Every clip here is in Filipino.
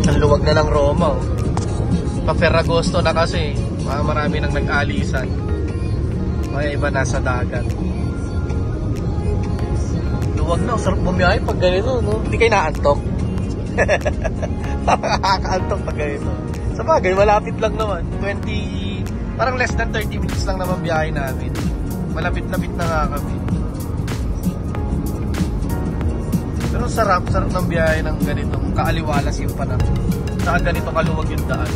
Ang luwag na ng Roma, oh. Pa-Ferragosto na kasi. Marami nang nag-alisan. Kaya iba nasa dagat. Luwag na, sarap bumiyahe pag ganito, no? Hindi kayo naantok. Nakakaantok pag ganito. Sa bagay, malapit lang naman. Parang less than 30 minutes lang naman biyahe namin. Malapit-lapit na nga kami. Pero sarap ng biyahe ng ganitong kaaliwalas yung panahon. Saka ganito kaluwag yung daan.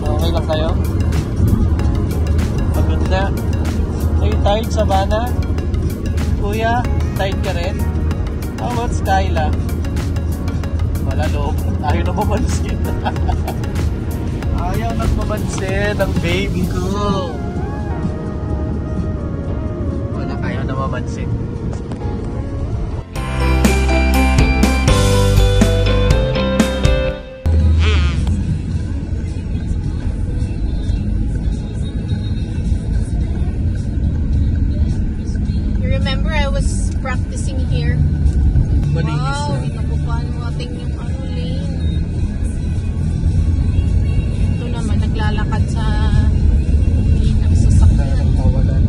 Okay lang kayo? Maganda. Are you tired, Savannah? Kuya, tired ka rin? How about Skyla? Wala loob. Ayaw na mamansin. Ayaw na mamansin ang baby ko. Wala, ayaw na mamansin. Remember, I was practicing here. Malinis wow, na. nakukuhaan mo ating yung lane. Ito naman, naglalakad sa lane ng sasakyan. Tawalan.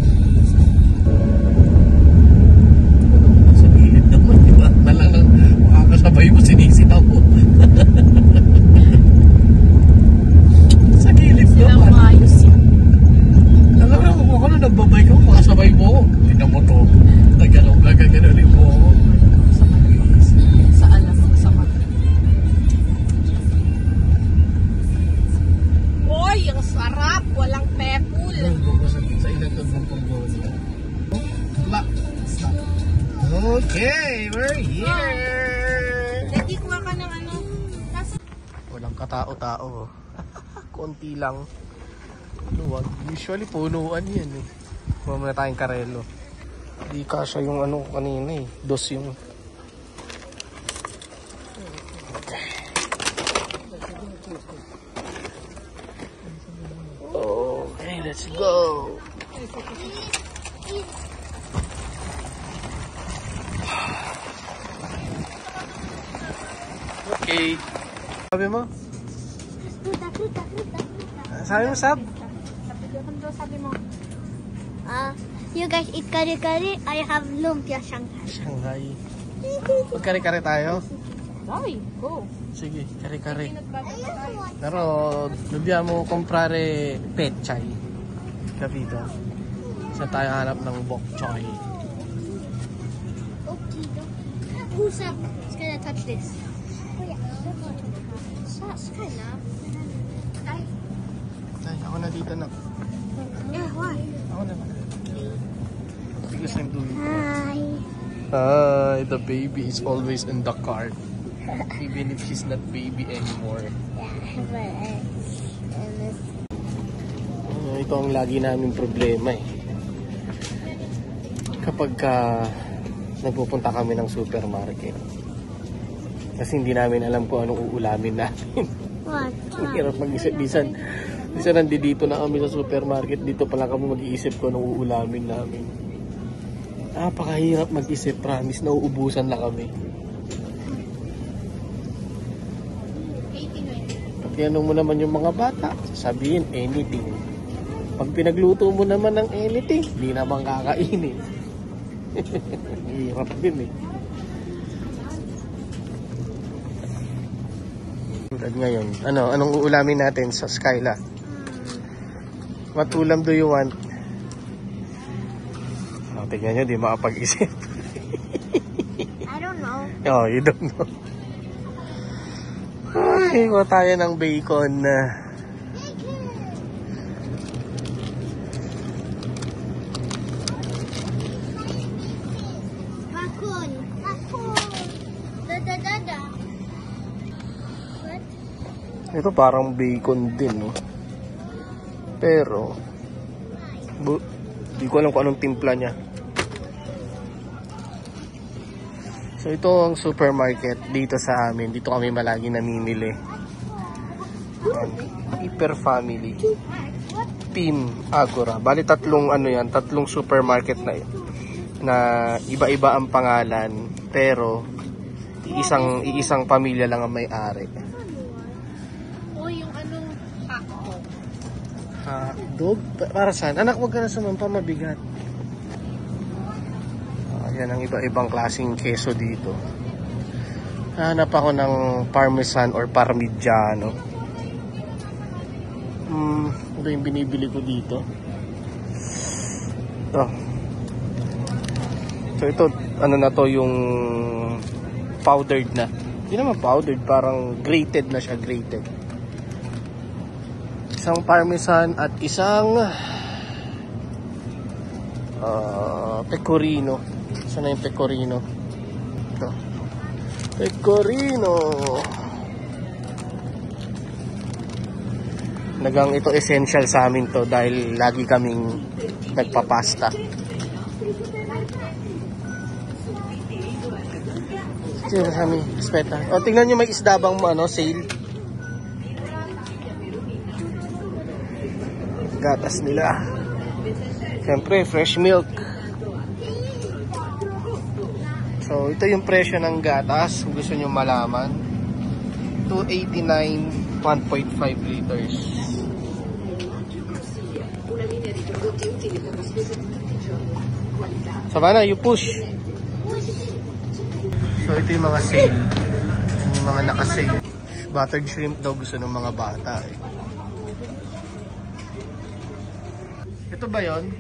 Sa gilid naman, diba? Nalang makakasabay mo, sinisitaw mo. Sa gilid Silang naman. maayos yan. Alam mo, kung ano nagbabay ka, makasabay mo. Hindi mo to. Nagano'n mo. Sa alam mo, sa mata. Uy, ang sarap! Walang pepul. Sa ilagod ng panggola. Okay, we're here! Daddy, kuha ka ng ano? Walang katao-tao. Konti lang. Luwag. Usually punuan yan eh. Kuha muna tayong karelo. Di kasya yung ano kanina eh. Dos yung... Okay, let's go! Okay. Sabi mo? Sabi mo, Sab? Sabi mo. You guys eat kare-kare. I have lumpia Shanghai. Shanghai. Magkare-kare tayo? Ay, go. Sige, kare-kare. Nagbabasa tayo. Pero, dobbiamo comprare pechay. Capito? Saan tayo hanap ng bok choy? Okay. Who's gonna touch this? Oh yeah. Skyla. Ay, ako na dito na. Yeah, why? Ako na. Because I'm doing it. Hi. Hi, the baby is always in the car. Even if she's not baby anymore. Ito ang lagi naming problema eh. Kapag nagpupunta kami ng supermarket. Kasi hindi namin alam kung anong uulamin natin. What? Ang hirap mag-isip. Minsan nandito na kami sa supermarket. Dito pala kami mag-iisip kung anong uulamin namin. Napakahirap mag-isip. Promise, nauubusan na kami. Pag tinanong mo naman yung mga bata, sabihin anything. Pag pinagluto mo naman ng anything, hindi naman kakainin. Hirap din eh. Tulad ngayon, anong uulamin natin sa Skyla? What ulam do you want? Tignan nyo, di makapag-isip. I don't know. Oh, you don't know. Ay, kuha tayo ng bacon na. Raccoon. Da. What? Ito parang bacon din, no? Pero, di ko alam kung anong timpla niya. So ito ang supermarket dito sa amin. Dito kami malagi namimili. Hyper Family. Team Agora. Bali tatlong supermarket na iba-iba ang pangalan, pero iisang pamilya lang ang may-ari. Dog? Para saan? Anak, wag ka na sumampa, mabigat. Ayan ang iba-ibang klaseng keso dito. Hanap ako ng parmesan or parmigiano. Ito yung binibili ko dito. Ito. So ito, ano na to, yung powdered na. Hindi naman powdered, parang grated na siya, grated. Isang parmesan at isang pecorino. Saan na yung pecorino? Ito. Pecorino. Nagang ito essential sa amin to dahil lagi kaming nagpapasta. Sino kami? Speta. O, tingnan nyo, may isda bang sale. Gatas nila. Siyempre, fresh milk. So, ito yung presyo ng gatas. Kung gusto nyo malaman. $2.89, 1.5 liters. Savannah, you push. So, ito yung mga sale. Yung mga naka-sale. Buttered shrimp daw gusto ng mga bata. Ito ba yon?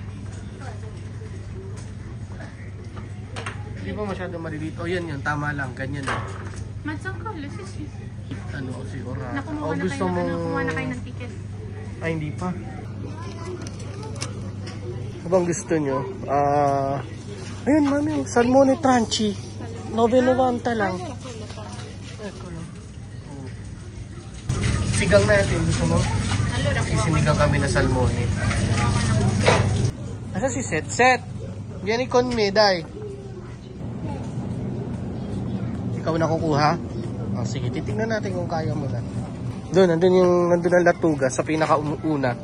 Hindi pa masyadong maliliit. O yan yun, tama lang. Ganyan lang. Mansang ka, lesis. Ano, siguro. Nakumuha na gusto kayo, mong... kumuha na kayo ng ticket. Ay, hindi pa. Ano bang gusto nyo? Ayun, mami. Salmone Tranchi. 9.90 lang. Sigang natin. Gusto mo? Sisinigang kami na salmone. Asa si Set? Set! Yan ikon me, day. Ikaw na kukuha? Sige, titignan natin kung kaya mo na. Doon, nandun ang latuga sa pinakauna.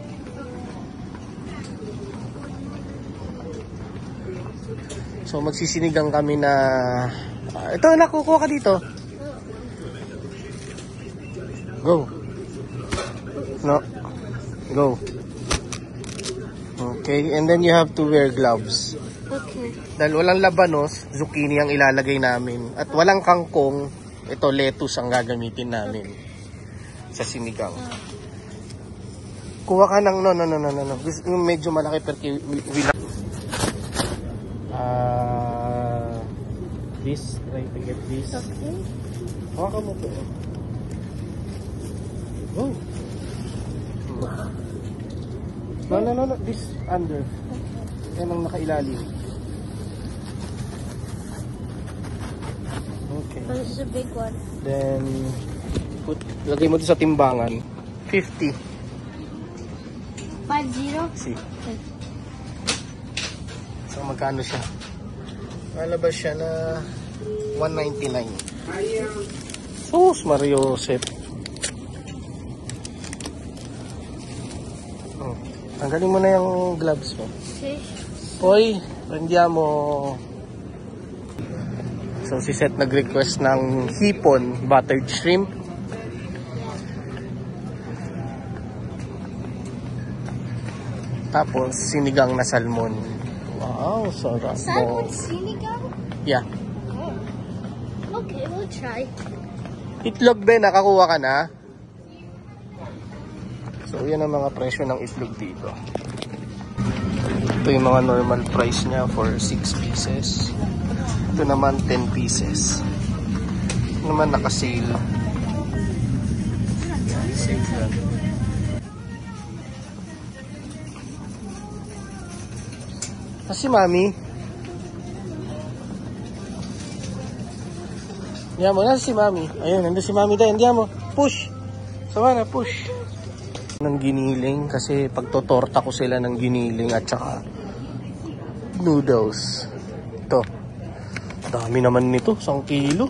So, magsisinigang kami na... ito, nakukuha ka dito. Go. No. Go. Okay, and then you have to wear gloves. Okay. Dahil walang labanos, zucchini ang ilalagay namin. At walang kangkong, ito lettuce ang gagamitin namin sa sinigang. Kuha ka ng no. Medyo malaki pero this, try to get this. Okay. Kuha ka mo po. Go. No, this under. Yan ang nakailalim. Okay. So this is a big one. Then, lagay mo ito sa timbangan. 50. 50? See. So, magkano siya? Lalabas siya na 199. Sus, Mario Josep. Oh, tanggalin mo na yung gloves mo. Okay. Hoy, prendiamo. So, si Seth nag-request ng hipon, buttered shrimp. Tapos, sinigang na salmon. Wow, sarap. Salmon sinigang? Yeah. Oh. Okay, we'll try. Itlog, Ben, nakakuha ka na? So, yan ang mga presyo ng itlog dito. Ito yung mga normal price niya for 6 pieces. Ito naman 10 pieces. Ito naman naka-sale. Sale yan. Si Mami. Diyan mo, nasa si Mami. Ayun, nandun si Mami tayo. Diyan mo, push. Sawa na, push. Ng giniling kasi pagtotorta ko sila ng giniling at saka noodles. Ito. Dami naman nito, 1 kilo.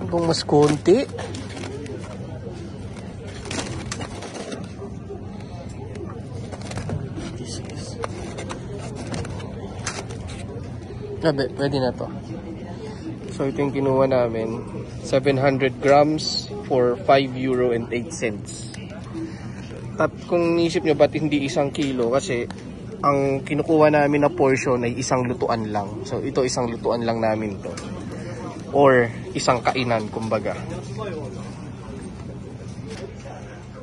Kung mas konti. Pwede na to. So ito yung kinuha namin. 700 grams for €5.08. kung niisip nyo ba't hindi 1 kilo, kasi ang kinukuha namin na portion ay isang lutuan lang. So ito isang lutuan lang namin to. Or isang kainan, kumbaga.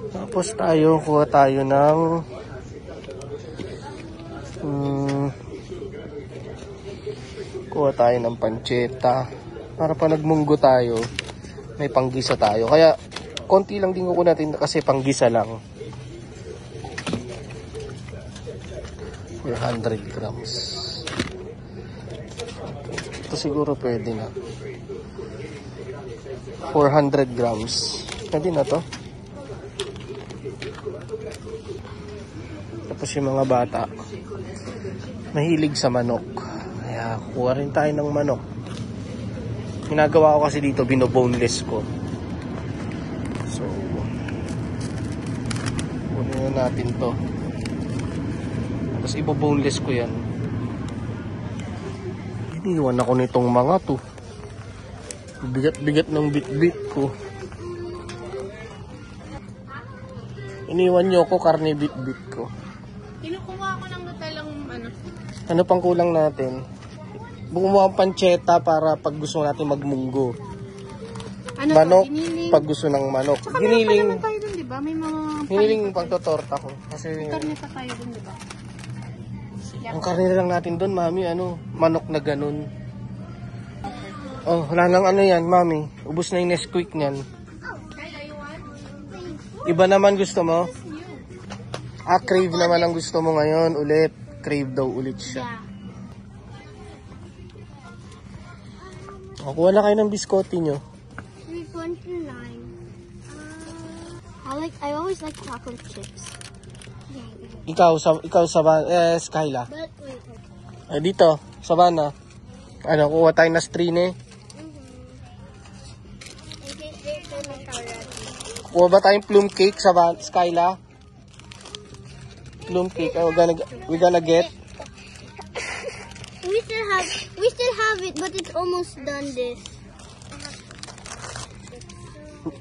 Tapos kuha tayo ng pancetta. Para pa nagmunggo tayo, may panggisa tayo. Kaya konti lang din ko natin kasi panggisa lang. 400 grams. Ito siguro pwede na. 400 grams. Pwede na to. Tapos yung mga bata, mahilig sa manok. Kaya kuha rin tayo ng manok. Ginagawa ko kasi dito, binoboneless ko. So, kunin na natin to. Tapos iboboneless ko yan. Iniwan ako nitong mga to. Bigat-bigat ng bit-bit ko. Iniwan nyo ko karne bit-bit ko. Kinukuha ko ng Nutellang ano. Ano pang kulang natin? Bumuha ang pancetta para pag gusto natin magmunggo. Ano Manok, to? Giniling. pag gusto ng manok. Tsaka meron pa Giniling. naman tayo dun, di ba? May mga Hiniling pagtotorta ko. Kasi karne pa tayo dun, di ba? ang karne lang natin doon, mami, manok na ganun. Oh, wala nang ano yan, mami. Ubus na yung Nesquik niyan. Iba naman gusto mo? Crave naman ang gusto mo ngayon ulit. Crave daw ulit siya. Yeah. Kuha na kayo ng biskote nyo. 3.9. I always like chocolate chips. Ikaw sa Skyla. But wait. Dito, Savannah. Kuha tayo na strine. Kuha ba tayong plum cake sa Skyla? Plum cake. We're gonna get. We still have it, but it's almost done this.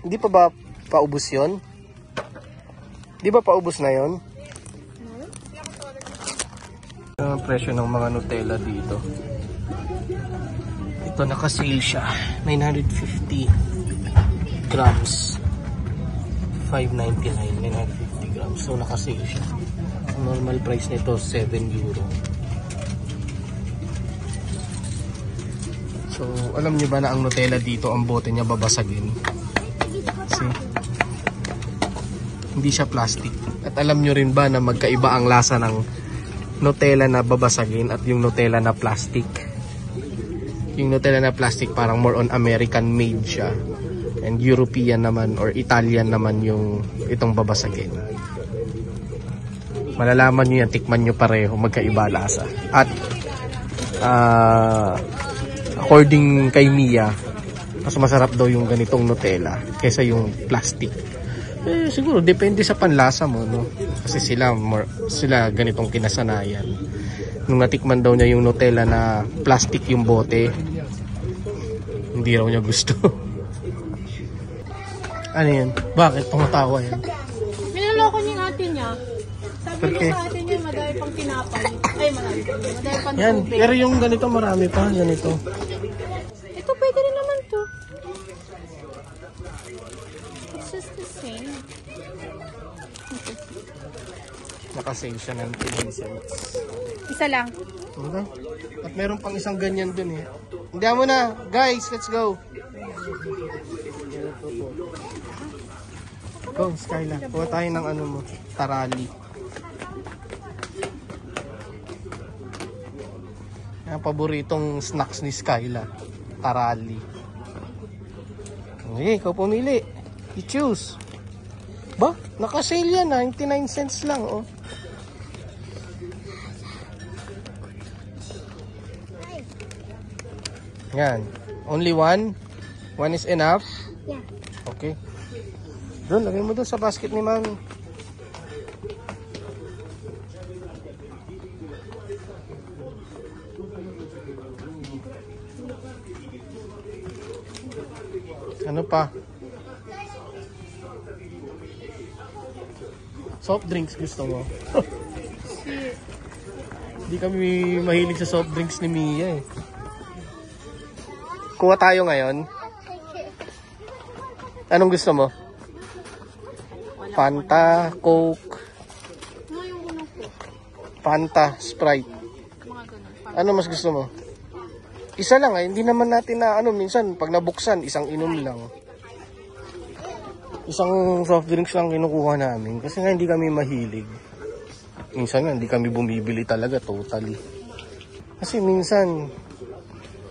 Hindi pa ba paubos yun? Di ba paubos na yun? Ang presyo ng mga Nutella dito. Ito naka-sale siya. 950 grams. 5.99. 950 grams. So naka-sale siya. Ang normal price nito 7 euro. So alam niyo ba na ang Nutella dito, ang bote niya babasagin? Kasi hindi siya plastic. At alam niyo rin ba na magkaiba ang lasa ng Nutella na babasagin at yung Nutella na plastic? Yung Nutella na plastic parang more on American made siya. And European naman or Italian naman yung itong babasagin. Malalaman nyo yan, tikman nyo pareho, magkaiba lasa. At according kay Mia, mas masarap daw yung ganitong Nutella kaysa yung plastic. Siguro depende sa panlasa mo, no? Kasi sila ganitong kinasanayan. Nung natikman daw niya yung Nutella na plastic yung bote, hindi raw niya gusto. Ano yan? Bakit tumatawa yan? Minaloko niya yung ate niya. Sabi Okay. niya sa ate niya, madami pang tinapay. Ay, madami pang Yan, tubig. pero yung ganito marami pa, ganito. Ito pwede rin naman to. It's just the same. Nakasave siya ng 10 cents. Isa lang. Okay. At meron pang isang ganyan dun eh. Hindi mo na. Guys, let's go. Go, Skyla. Kuha tayo ng ano mo. Tarali. Ang paboritong snacks ni Skyla. Tarali. Okay, ikaw pumili. You choose. Ba? Naka-sale yan, 99 cents lang, oh. Yan. Only one? One is enough? Yeah. Okay. Doon, lagay mo doon sa basket ni Mami. Ano pa? Soft drinks gusto mo? Hindi kami mahilig sa soft drinks ni Mia eh. Kuha tayo ngayon. Anong gusto mo? Fanta, Coke, Fanta, Sprite. Ano mas gusto mo? Isa lang hindi naman natin na minsan pag nabuksan, isang inom lang. Isang soft drinks lang kinukuha namin kasi nga hindi kami mahilig. Minsan nga hindi kami bumibili talaga totally. Kasi minsan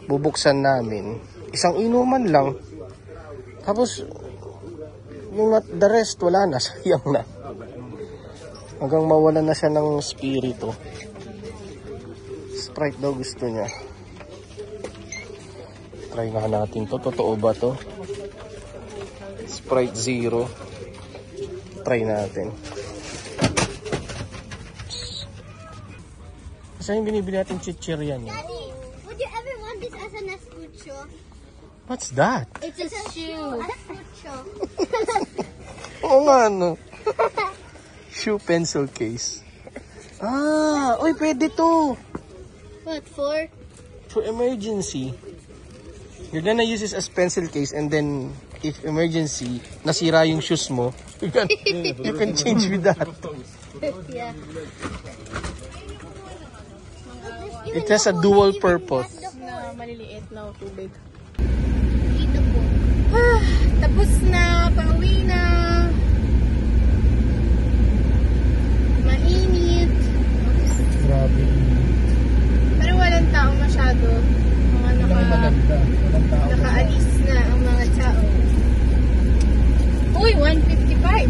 bubuksan namin, isang inuman lang. Tapos yung the rest wala na, sayang na. Hanggang mawala na siya ng spirito. Sprite daw gusto niya. Try nga natin to. Totoo ba to? Sprite Zero. Try natin. Kasi yung binibili natin chichiryan. Daddy, would you ever want this as an escucho? What's that? It's a shoe. Escucho. Oo nga, no? Shoe pencil case. Uy, pwede to. What for? For emergency. You're gonna use this as pencil case and then if emergency, nasira yung shoes mo, you can change with that. Yeah. It has a dual purpose. Na maliliit na tubig. Dito po. Tapos na, pauwi na. Mainit. Grabe. Pero walang tao masyado. Mga nakaalis na ang mga tao. Uy, 155.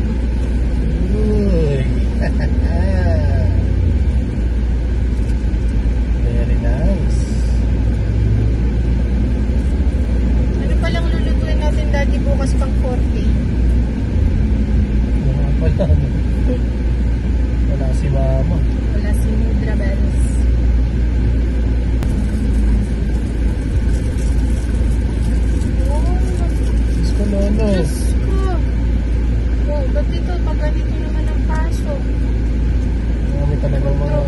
Uy. Very nice. Ano palang lulutuin natin dati bukas pang 40? Wala si mama. Wala si Mudra Bells. Diyos ko, Lolo. Diyos ko. Oh, ba't ito? Pag ganito naman ang pasok. Marami talagang mga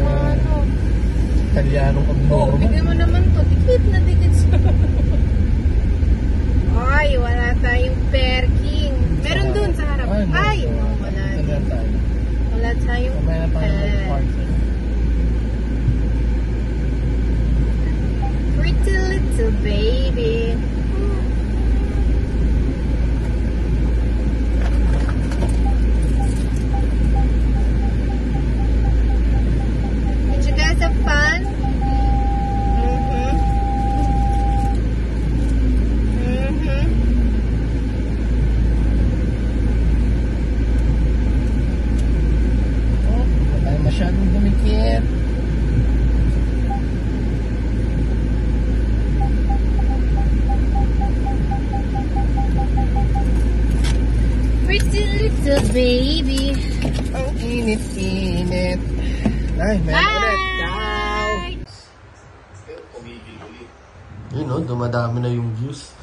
Italianong Oh, abnormal. bigyan mo naman to. Dikit na dikit sa... Ay, wala tayong parking. Meron dun sa harap. Ay, wala din. Wala tayong Kamaya na tayo mag-park. Pretty little baby. Did you guys have fun? Wala tayo masyadong dumikit. Pretty little baby. Ang init-init. Ay, meron ulit. Ciao! Yun no, dumadami na yung views.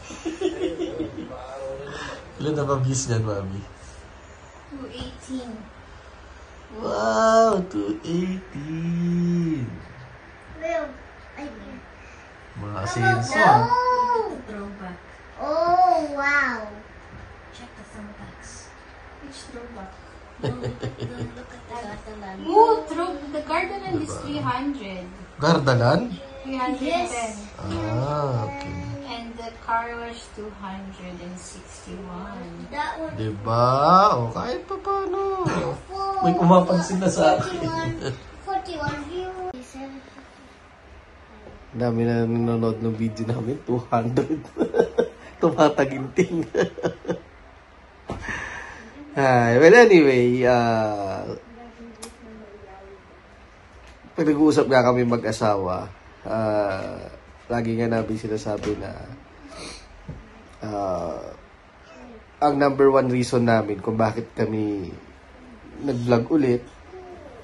Ilan na ba views niyan, Mami? 218. Wow, 218. Well, I mean. Mga asenso ah. Throwback. Oh, wow. Check the throwbacks. Which throwback? Don't look at the Catalan. Oh, the garden is 300. Gardalan? 310. Yes. Okay. And the car wash 261. That one. Diba? O, kahit pa paano. May pumapansin na sa akin. 41 views. Dami na nanonood ng video namin. 200. Tumataginting. Well, anyway, pinag-uusap nga kami mag-asawa. Lagi nga namin sinasabi na ang number one reason namin kung bakit kami nag-vlog ulit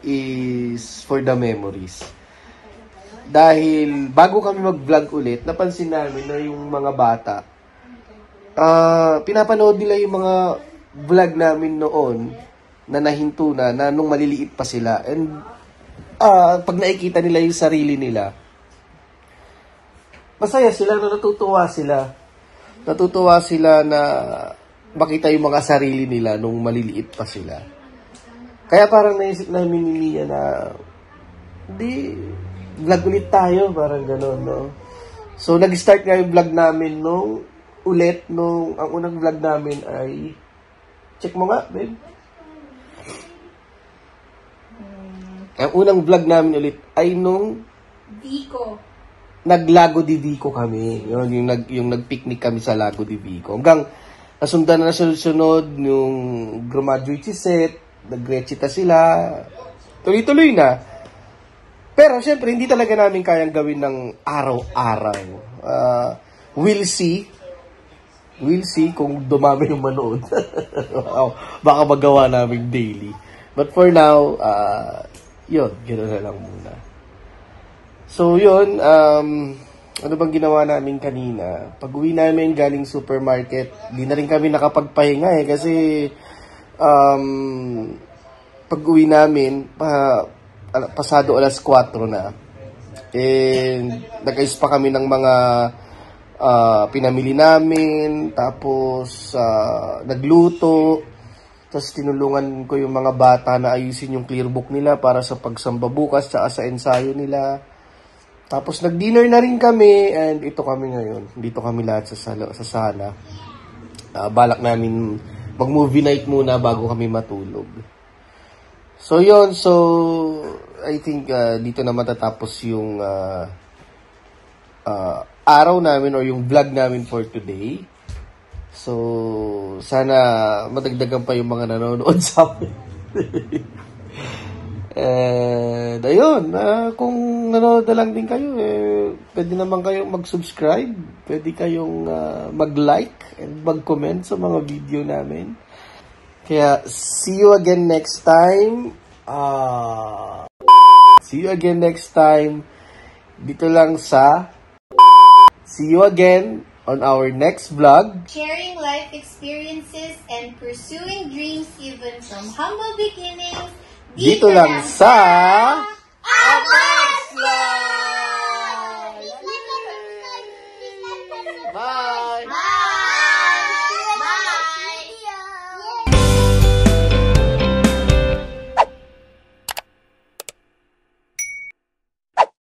is for the memories. Dahil bago kami mag-vlog ulit, napansin namin na yung mga bata, pinapanood nila yung mga vlog namin noon na nahinto na nung maliliit pa sila. And pag nakikita nila yung sarili nila, masaya sila, natutuwa sila. Natutuwa sila na makita yung mga sarili nila nung maliliit pa sila. Kaya parang naisip namin ni Mia na, hindi, vlog ulit tayo, parang gano'n, no? So, nag-start nga yung vlog namin nung ang unang vlog namin ay, check mo nga, babe. Ang unang vlog namin ulit ay nung Vico. Naglago di Vico kami. Yun, yung nag-picnic kami sa Lago di Vico. Hanggang nasundan na sunod yung graduate si Seth, nag-recita sila, tuloy-tuloy na. Pero syempre, hindi talaga namin kayang gawin ng araw-araw. We'll see. We'll see kung dumami yung manood. Baka magawa namin daily. But for now, yun, gano'n na lang muna. So, yun, ano bang ginawa namin kanina? Pag-uwi namin galing supermarket, di na rin kami nakapagpahinga kasi pag-uwi namin, pasado alas 4 na. And nag-ayos pa kami ng mga pinamili namin, tapos nagluto, tapos tinulungan ko yung mga bata na ayusin yung clear book nila para sa pagsamba bukas, tsaka sa ensayo nila. Tapos nag-dinner na rin kami, and ito kami ngayon. Dito kami lahat sa sala. Balak namin mag-movie night muna bago kami matulog. So yun, I think dito na matatapos yung araw namin or yung vlog namin for today. So, sana madagdagan pa yung mga nanonood sa amin. And ayun, kung nanonood na lang din kayo, pwede naman kayong mag-subscribe, pwede kayong mag-like and mag-comment sa mga video namin. Kaya, see you again next time. Dito lang sa see you again on our next vlog. Sharing life experiences and pursuing dreams even from humble beginnings. Dito lang sa Abas Vlog! Bye!